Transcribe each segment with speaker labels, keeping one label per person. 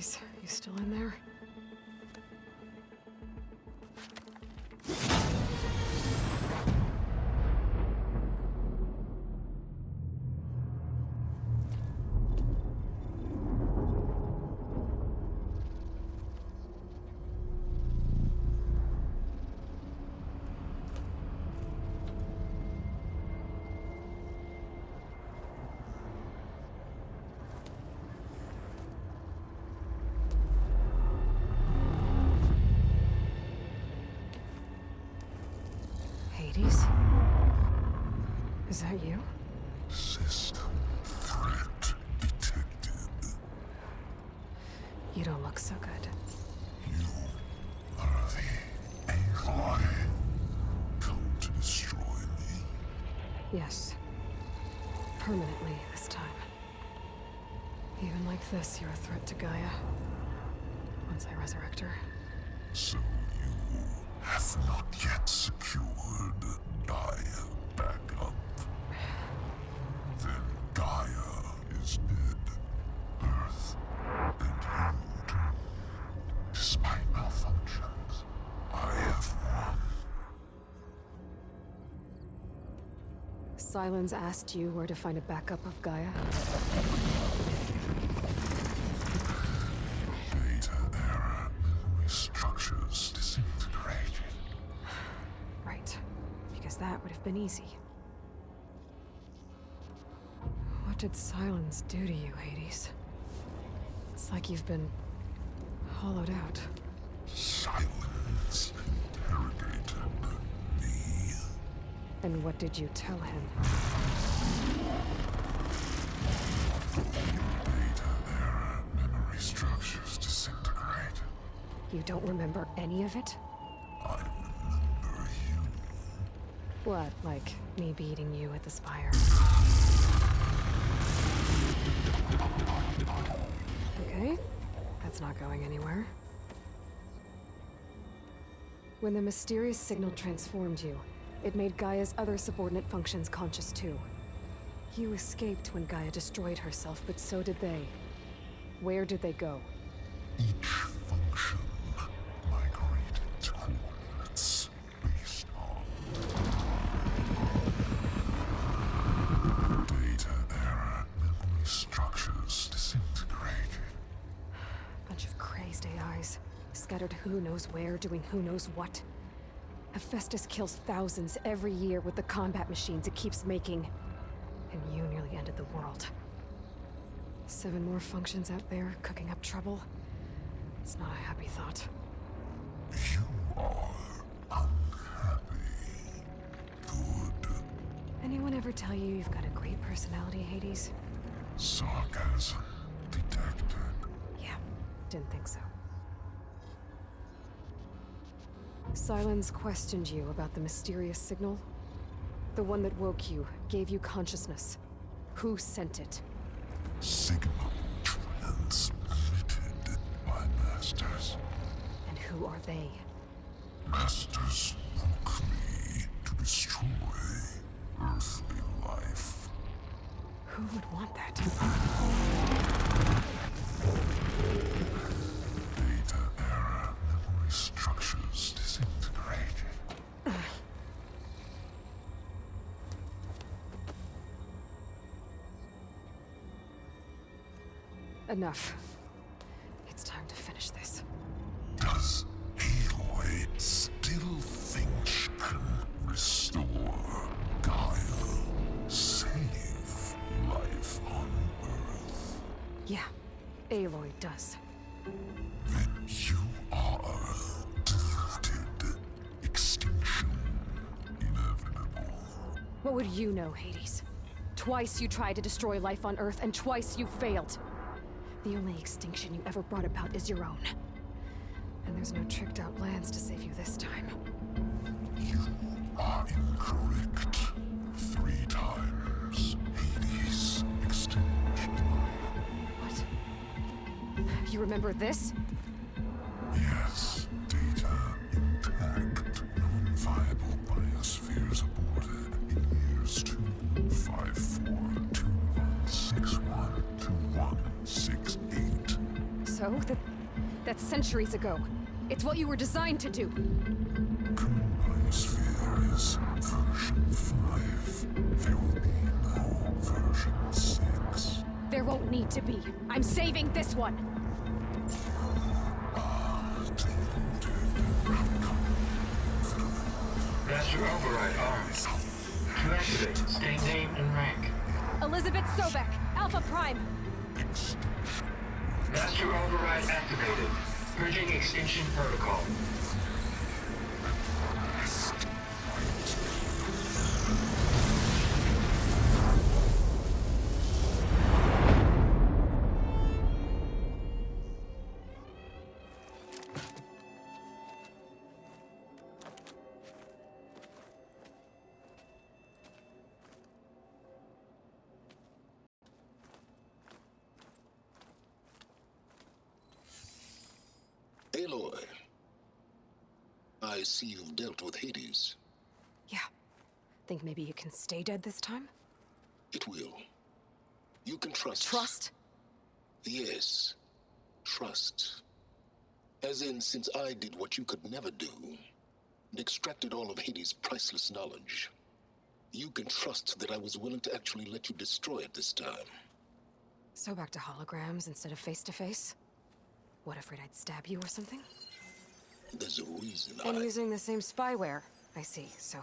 Speaker 1: Hades, you still in there? Hades? Is that you?
Speaker 2: System threat detected.
Speaker 1: You don't look so good.
Speaker 2: You are the Aloy. Come to destroy me.
Speaker 1: Yes. Permanently this time. Even like this, you're a threat to Gaia. Once I resurrect her.
Speaker 2: So you have not yet secured Gaia back up. Then Gaia is dead. Earth and you too. Despite malfunctions, I have won.
Speaker 1: Sylens asked you where to find a backup of Gaia?
Speaker 2: Data error, memory structures disintegrated.
Speaker 1: Right. Because that would have been easy. What did Sylens do to you, Hades? It's like you've been hollowed out.
Speaker 2: Silence interrogated me.
Speaker 1: And what did you tell him?
Speaker 2: Data error, memory structures disintegrate.
Speaker 1: You don't remember any of it?
Speaker 2: I remember you.
Speaker 1: What, like me beating you at the spire? Okay, that's not going anywhere. When the mysterious signal transformed you, it made Gaia's other subordinate functions conscious too. You escaped when Gaia destroyed herself, but so did they. Where did they go?
Speaker 2: Each function migrated to coordinates based on data error, memory structures disintegrated.
Speaker 1: Bunch of crazed AIs, scattered who knows where, doing who knows what. Hephaestus kills thousands every year with the combat machines it keeps making. And you nearly ended the world. 7 more functions out there, cooking up trouble. It's not a happy thought.
Speaker 2: You are unhappy. Good.
Speaker 1: Anyone ever tell you you've got a great personality, Hades?
Speaker 2: Sarcasm detected.
Speaker 1: Yeah, didn't think so. Sylens questioned you about the mysterious signal. The one that woke you, gave you consciousness. Who sent it?
Speaker 2: Signal transmitted by masters.
Speaker 1: And who are they?
Speaker 2: Masters woke me to destroy earthly life.
Speaker 1: Who would want that?
Speaker 2: Data error, memory structures disintegrated.
Speaker 1: Enough. It's time to finish this.
Speaker 2: Does Aloy still think she can restore Gaia? Save life on Earth?
Speaker 1: Yeah, Aloy does.
Speaker 2: Then you are deluded. Extinction inevitable.
Speaker 1: What would you know, Hades? Twice you tried to destroy life on Earth, and twice you failed. The only extinction you ever brought about is your own. And there's no tricked-out plans to save you this time.
Speaker 2: You are incorrect. 3 times. Hades extinguished life.
Speaker 1: What? You remember this?
Speaker 2: Yes, data intact. Non-viable biospheres aborted in years 2164, 2161, 2168.
Speaker 1: So, that's centuries ago. It's what you were designed to do.
Speaker 2: Biosphere is version 5. There will be no version 6.
Speaker 1: There won't need to be. I'm saving this one!
Speaker 3: Master override armed. To activate, state name and rank.
Speaker 1: Elizabeth Sobek, Alpha Prime!
Speaker 3: Master override activated. Purging extinction protocol.
Speaker 4: Aloy, I see you've dealt with Hades.
Speaker 1: Yeah. Think maybe you can stay dead this time?
Speaker 4: It will. You can trust.
Speaker 1: Trust?
Speaker 4: Yes. Trust. As in, since I did what you could never do, and extracted all of Hades' priceless knowledge, you can trust that I was willing to actually let you destroy it this time.
Speaker 1: So back to holograms instead of face-to-face? What, afraid I'd stab you or something?
Speaker 4: There's a reason
Speaker 1: And using the same spyware. I see, so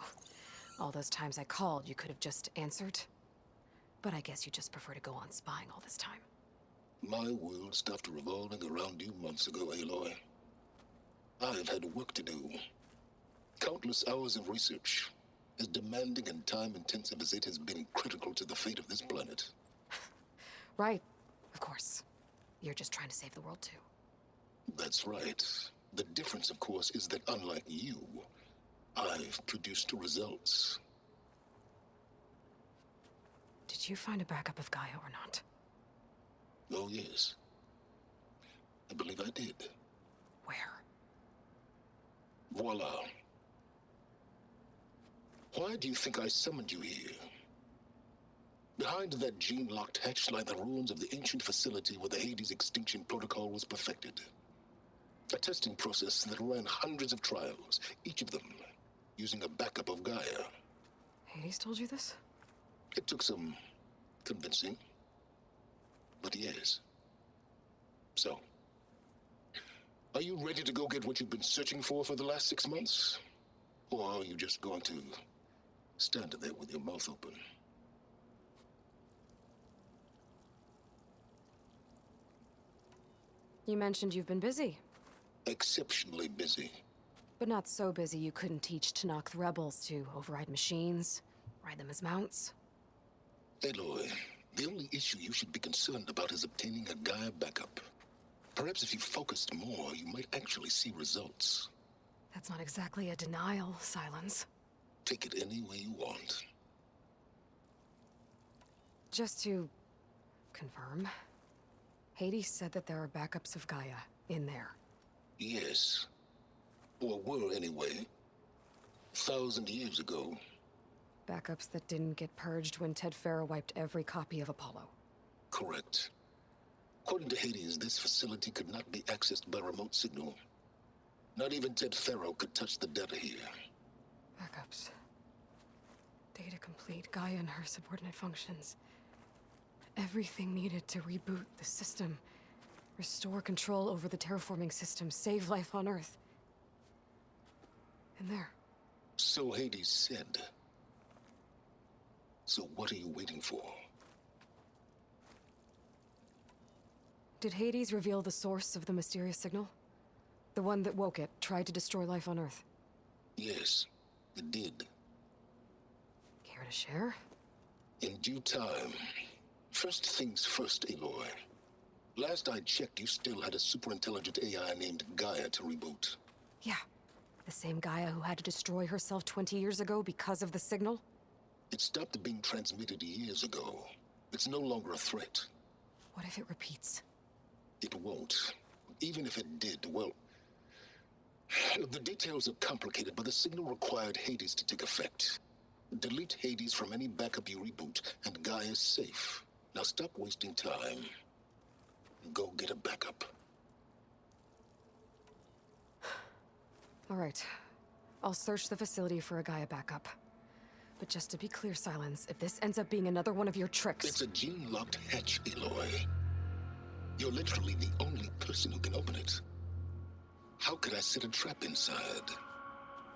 Speaker 1: all those times I called, you could have just answered? But I guess you just prefer to go on spying all this time.
Speaker 4: My world stopped revolving around you months ago, Aloy. I've had work to do. Countless hours of research, as demanding and time-intensive as it has been critical to the fate of this planet.
Speaker 1: Right, of course. You're just trying to save the world too.
Speaker 4: That's right. The difference, of course, is that unlike you, I've produced results.
Speaker 1: Did you find a backup of Gaia or not?
Speaker 4: Oh, yes. I believe I did.
Speaker 1: Where?
Speaker 4: Voila. Why do you think I summoned you here? Behind that gene-locked hatch lie the ruins of the ancient facility where the Hades extinction protocol was perfected. A testing process that ran hundreds of trials, each of them using a backup of Gaia.
Speaker 1: Hades told you this?
Speaker 4: It took some convincing, but yes. So, are you ready to go get what you've been searching for the last 6 months? Or are you just going to stand there with your mouth open?
Speaker 1: You mentioned you've been busy.
Speaker 4: Exceptionally busy.
Speaker 1: But not so busy you couldn't teach Tanakh the rebels to override machines, ride them as mounts.
Speaker 4: Aloy, the only issue you should be concerned about is obtaining a Gaia backup. Perhaps if you focused more, you might actually see results.
Speaker 1: That's not exactly a denial, Sylens.
Speaker 4: Take it any way you want.
Speaker 1: Just to confirm, Hades said that there are backups of Gaia in there.
Speaker 4: Yes. Or were anyway. 1,000 years ago.
Speaker 1: Backups that didn't get purged when Ted Farrow wiped every copy of Apollo.
Speaker 4: Correct. According to Hades, this facility could not be accessed by remote signal. Not even Ted Farrow could touch the data here.
Speaker 1: Backups. Data complete, Gaia and her subordinate functions. Everything needed to reboot the system. Restore control over the terraforming system, save life on Earth. And there.
Speaker 4: So Hades said. So what are you waiting for?
Speaker 1: Did Hades reveal the source of the mysterious signal? The one that woke it, tried to destroy life on Earth?
Speaker 4: Yes, it did.
Speaker 1: Care to share?
Speaker 4: In due time. First things first, Aloy. Last I checked, you still had a superintelligent AI named Gaia to reboot.
Speaker 1: Yeah. The same Gaia who had to destroy herself 20 years ago because of the signal?
Speaker 4: It stopped being transmitted years ago. It's no longer a threat.
Speaker 1: What if it repeats?
Speaker 4: It won't. Even if it did, well... The details are complicated, but the signal required Hades to take effect. Delete Hades from any backup you reboot, and Gaia's safe. Now stop wasting time. Go get a backup.
Speaker 1: All right. I'll search the facility for a Gaia backup. But just to be clear, Sylens, if this ends up being another one of your tricks...
Speaker 4: It's a gene-locked hatch, Aloy. You're literally the only person who can open it. How could I set a trap inside?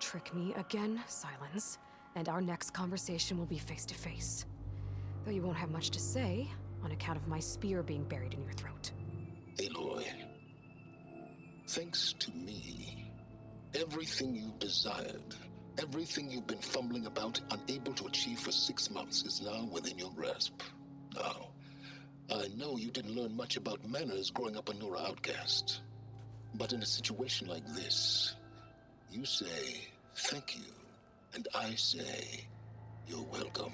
Speaker 1: Trick me again, Sylens, and our next conversation will be face-to-face. Though you won't have much to say, on account of my spear being buried in your throat.
Speaker 4: Aloy, thanks to me, everything you've desired, everything you've been fumbling about, unable to achieve for 6 months, is now within your grasp. Now, I know you didn't learn much about manners growing up a Nora outcast. But in a situation like this, you say, thank you, and I say, you're welcome.